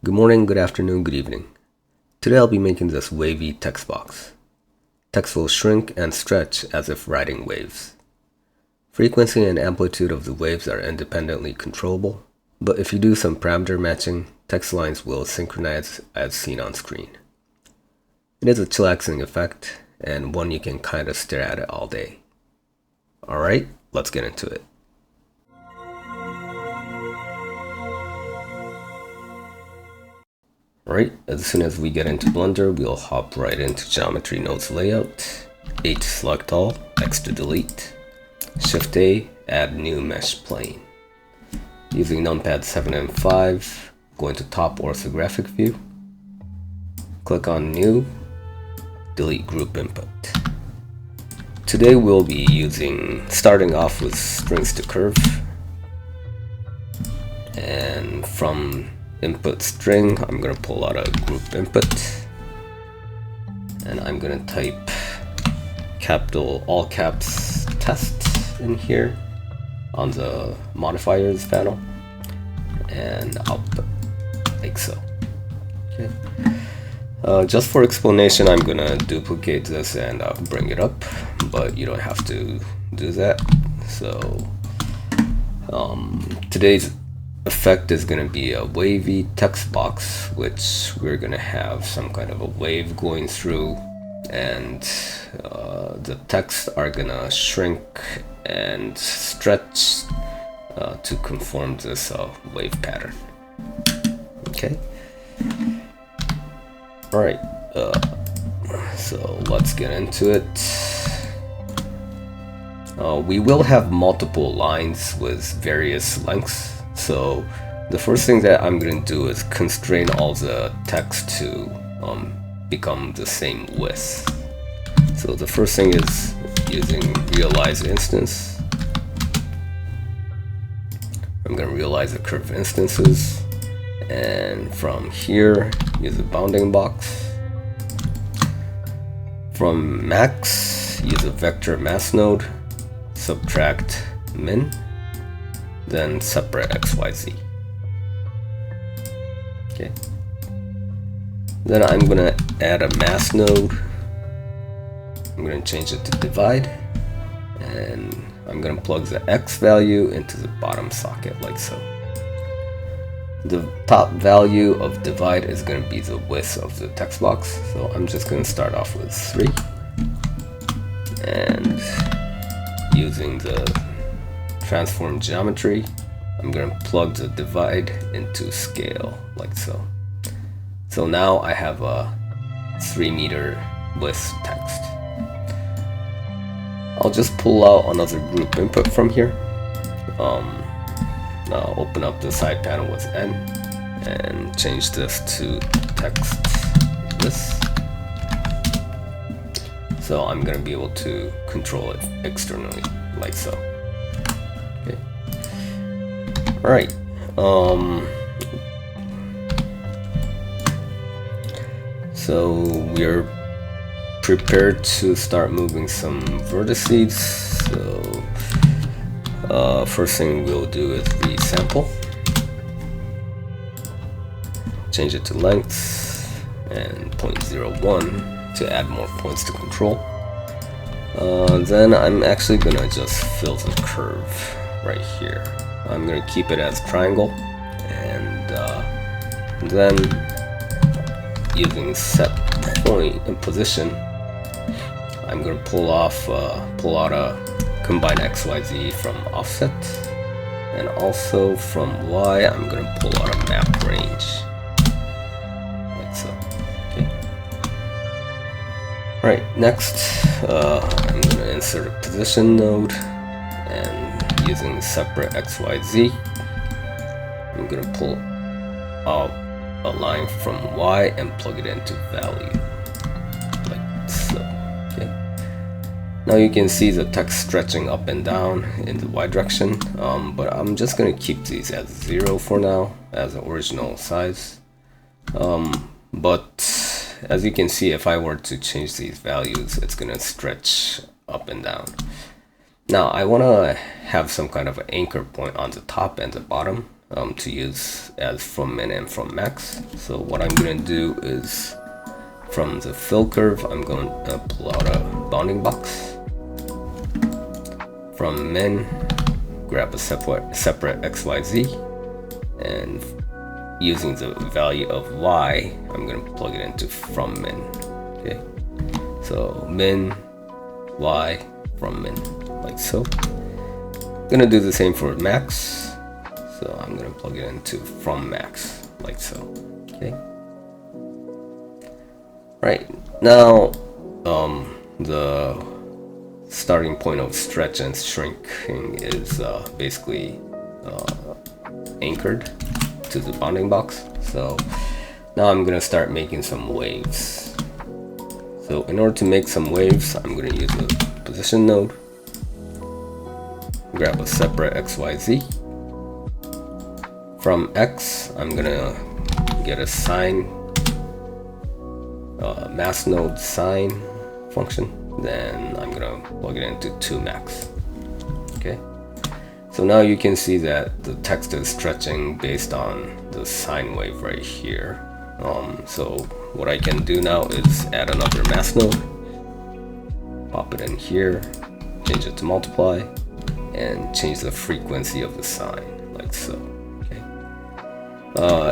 Good morning, good afternoon, good evening. Today I'll be making this wavy text box. Text will shrink and stretch as if riding waves. Frequency and amplitude of the waves are independently controllable, but if you do some parameter matching, text lines will synchronize as seen on screen. It is a chillaxing effect, and one you can kind of stare at it all day. Alright, let's get into it. Alright, as soon as we get into Blender, we'll hop right into Geometry Nodes Layout, A to select all, X to delete, Shift A, add new mesh plane. Using numpad 7 and 5, go into top orthographic view, click on new, delete group input. Today we'll be starting off with strings to curve, and from input string, I'm going to pull out a group input, and I'm going to type all caps test in here on the modifiers panel and output like so. Okay. Just for explanation, I'm going to duplicate this and bring it up, but you don't have to do that. So today's effect is going to be a wavy text box, which we're going to have some kind of a wave going through, and the text are going to shrink and stretch to conform this wave pattern. Okay. All right. So let's get into it. We will have multiple lines with various lengths. So the first thing that I'm going to do is constrain all the text to become the same width. So the first thing is using realize instance. I'm going to realize the curve instances, and from here use a bounding box. From max, use a vector mass node, subtract min, then separate XYZ. Okay. Then I'm gonna add a mass node. I'm gonna change it to divide, and I'm gonna plug the X value into the bottom socket like so. The top value of divide is gonna be the width of the text box, so I'm just gonna start off with 3, and using the transform geometry, I'm going to plug the divide into scale like so. So now I have a 3-meter width text. I'll just pull out another group input from here. Now open up the side panel with N and change this to text this. So I'm going to be able to control it externally like so. Okay. All right. So we're prepared to start moving some vertices. So first thing we'll do is resample. Change it to length and 0.01 to add more points to control. Then I'm actually gonna just fill the curve right here. I'm gonna keep it as triangle, and then using set point and position, I'm gonna pull out a combine XYZ from offset, and also from Y I'm gonna pull out a map range like so. Okay. All right. Next, I'm gonna insert a position node, and using separate XYZ, I'm gonna pull out a line from Y and plug it into value like so. Okay. Now you can see the text stretching up and down in the Y direction, but I'm just gonna keep these as 0 for now as the original size. But as you can see, if I were to change these values, it's gonna stretch up and down. Now I want to have some kind of an anchor point on the top and the bottom. to use as from min and from max. So what I'm going to do is from the fill curve, I'm going to pull out a bounding box. From min, grab a separate XYZ, and using the value of y, I'm going to plug it into from min. Okay, so min, y, from min, like so. Gonna do the same for max, so I'm gonna plug it into from max, like so. Okay. Right now, the starting point of stretch and shrinking is basically anchored to the bounding box. So now I'm gonna start making some waves. So in order to make some waves, I'm gonna use a position node. Grab a separate XYZ. From X, I'm gonna get a sine, mass node sine function. Then I'm gonna plug it into 2max. Okay. So now you can see that the text is stretching based on the sine wave right here. So what I can do now is add another mass node, pop it in here, change it to multiply, and change the frequency of the sine, like so. Okay.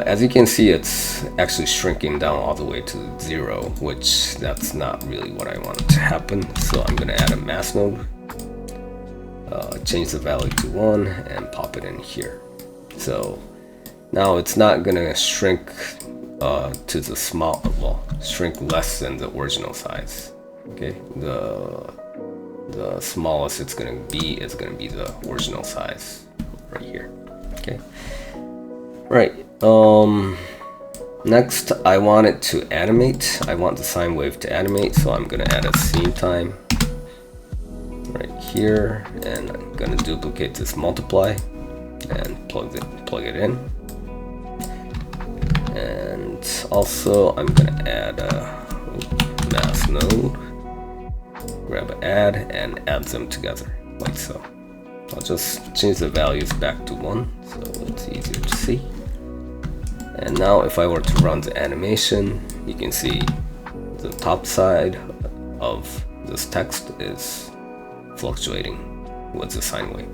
As you can see, it's actually shrinking down all the way to 0, which that's not really what I want to happen. So I'm gonna add a mass node, change the value to 1, and pop it in here. So now it's not gonna shrink to the small, well, shrink less than the original size. Okay, the smallest it's gonna be is gonna be the original size right here. Okay, right. Next, I want it to animate. I want the sine wave to animate, so I'm gonna add a scene time right here, and I'm gonna duplicate this multiply and plug it in. And also, I'm gonna add a mass node. Grab an add and add them together, like so. I'll just change the values back to 1, so it's easier to see. And now if I were to run the animation, you can see the top side of this text is fluctuating with the sine wave.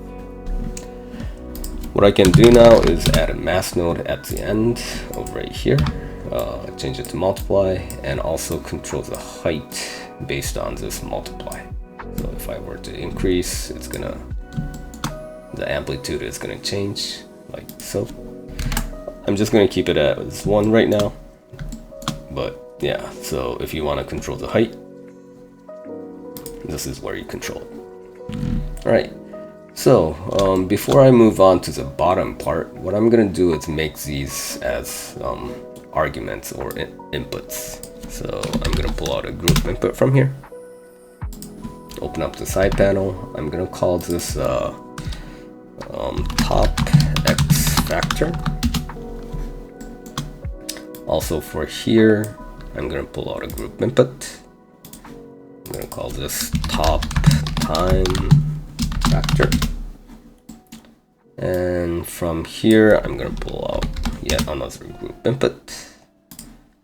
What I can do now is add a mass node at the end of right here, change it to multiply, and also control the height based on this multiply. So if I were to increase, the amplitude is gonna change, like so. I'm just gonna keep it as 1 right now, but yeah, so if you wanna control the height, this is where you control it. All right, so before I move on to the bottom part, what I'm gonna do is make these as arguments or inputs. So I'm gonna pull out a group input from here, open up the side panel. I'm gonna call this top X factor. Also for here, I'm gonna pull out a group input. I'm gonna call this top time factor. And from here, I'm gonna pull out yet another group input.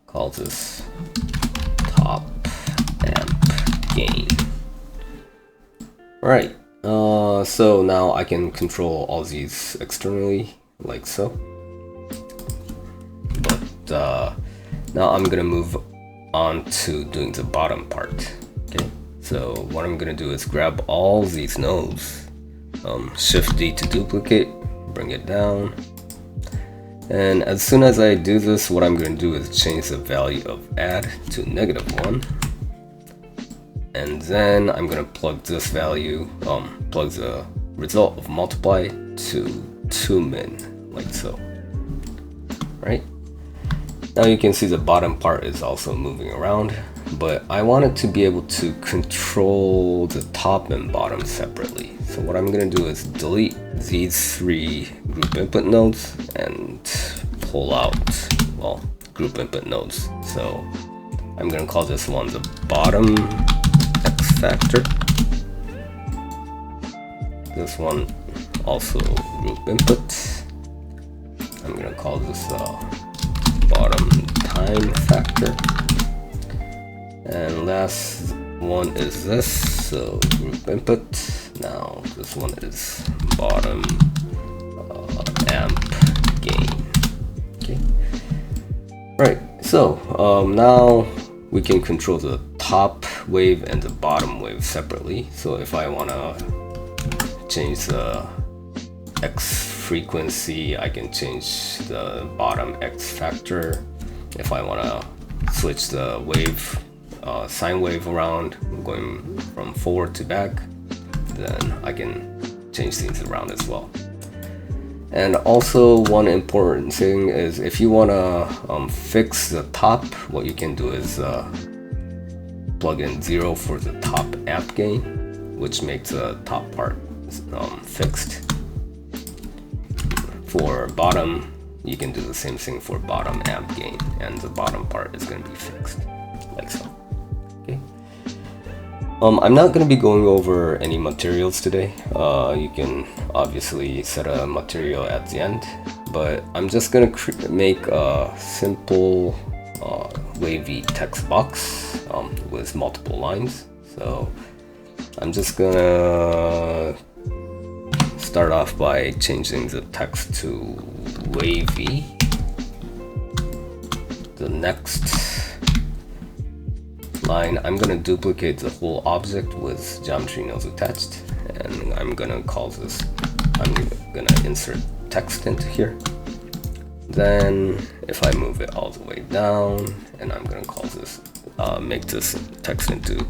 Call this top amp gain. All right, so now I can control all these externally, like so. But now I'm gonna move on to doing the bottom part. Okay, so what I'm gonna do is grab all these nodes, Shift D to duplicate, bring it down. And as soon as I do this, what I'm going to do is change the value of add to -1. And then I'm going to plug this value, plug the result of multiply to 2min, like so. Right? Now you can see the bottom part is also moving around, but I want it to be able to control the top and bottom separately. So what I'm going to do is delete these 3 group input nodes and pull out, well, group input nodes. So I'm going to call this one the bottom X factor. This one also group input. I'm gonna call this bottom time factor. And last one is this, so group input. Now this one is bottom amp gain. Okay. Right. So now we can control the top wave and the bottom wave separately. So if I wanna change the X frequency, I can change the bottom X factor. If I wanna switch the wave sine wave around, going from forward to back, then I can change things around as well. And also one important thing is if you want to fix the top, what you can do is plug in 0 for the top amp gain, which makes the top part fixed. For bottom, you can do the same thing for bottom amp gain, and the bottom part is going to be fixed, like so. Okay. I'm not going to be going over any materials today. You can obviously set a material at the end, but I'm just going to make a simple wavy text box with multiple lines. So I'm just going to start off by changing the text to wavy. The next line, I'm gonna duplicate the whole object with geometry nodes attached, and I'm gonna call this, I'm gonna insert text into here. Then if I move it all the way down, and I'm gonna call this, make this text into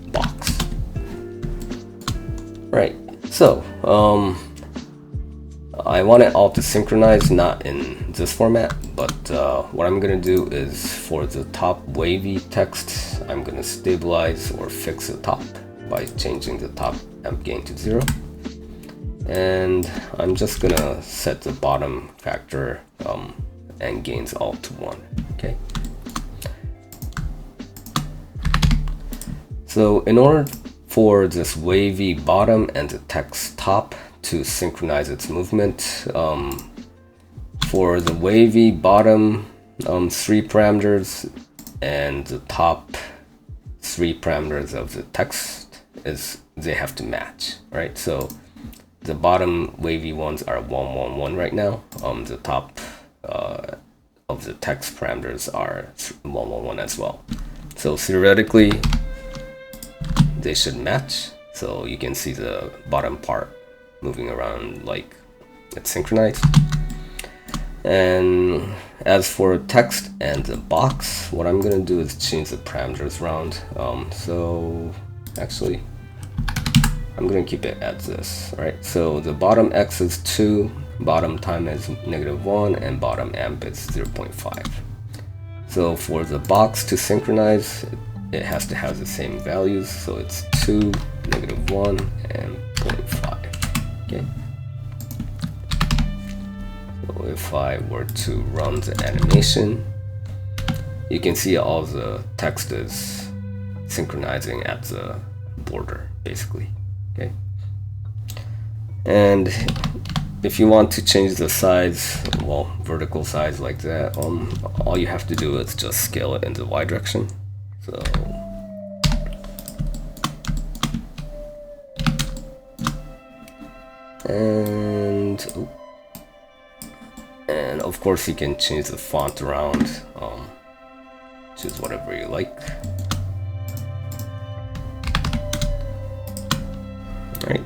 box. Right, so I want it all to synchronize, not in this format, but what I'm gonna do is for the top wavy text, I'm gonna stabilize or fix the top by changing the top amp gain to 0. And I'm just gonna set the bottom factor and gains all to 1, okay? So in order for this wavy bottom and the text top to synchronize its movement, for the wavy bottom 3 parameters and the top 3 parameters of the text is they have to match, right? So the bottom wavy ones are 1, 1, 1 right now. The top of the text parameters are 1, 1, 1 as well. So theoretically they should match. So you can see the bottom part moving around like it's synchronized. And as for text and the box, what I'm gonna do is change the parameters around. So actually, I'm gonna keep it as this, right? So the bottom X is 2, bottom time is -1, and bottom amp is 0.5. So for the box to synchronize, it has to have the same values. So it's 2, -1, and 0.5. Okay. So if I were to run the animation, you can see all the text is synchronizing at the border, basically. Okay. And if you want to change the size, well, vertical size like that, all you have to do is just scale it in the Y direction. So and of course you can change the font around, choose whatever you like. Right.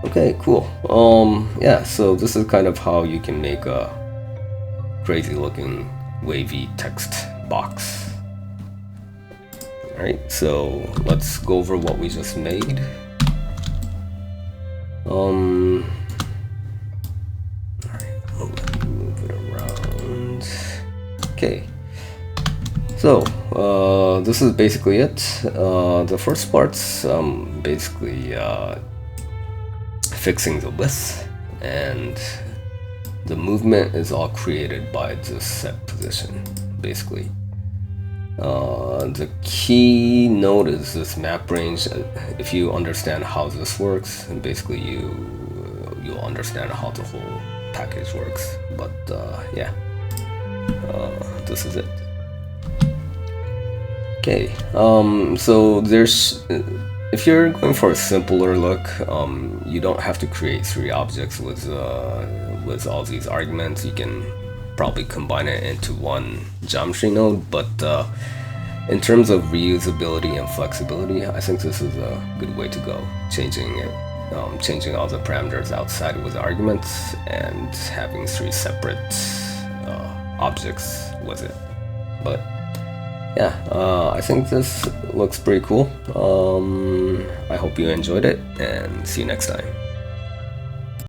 Okay, cool. Yeah, so this is kind of how you can make a crazy looking wavy text box. Alright, so let's go over what we just made. Alright, let me move it around. Okay. So, this is basically it. The first part's basically fixing the width, and the movement is all created by this set position, basically. The key note is this map range. If you understand how this works, and basically you'll understand how the whole package works. But yeah, this is it. Okay, so there's, if you're going for a simpler look, you don't have to create 3 objects with all these arguments. You can probably combine it into one geometry node, but in terms of reusability and flexibility, I think this is a good way to go. Changing all the parameters outside with arguments and having 3 separate objects with it. But yeah, I think this looks pretty cool. I hope you enjoyed it, and see you next time.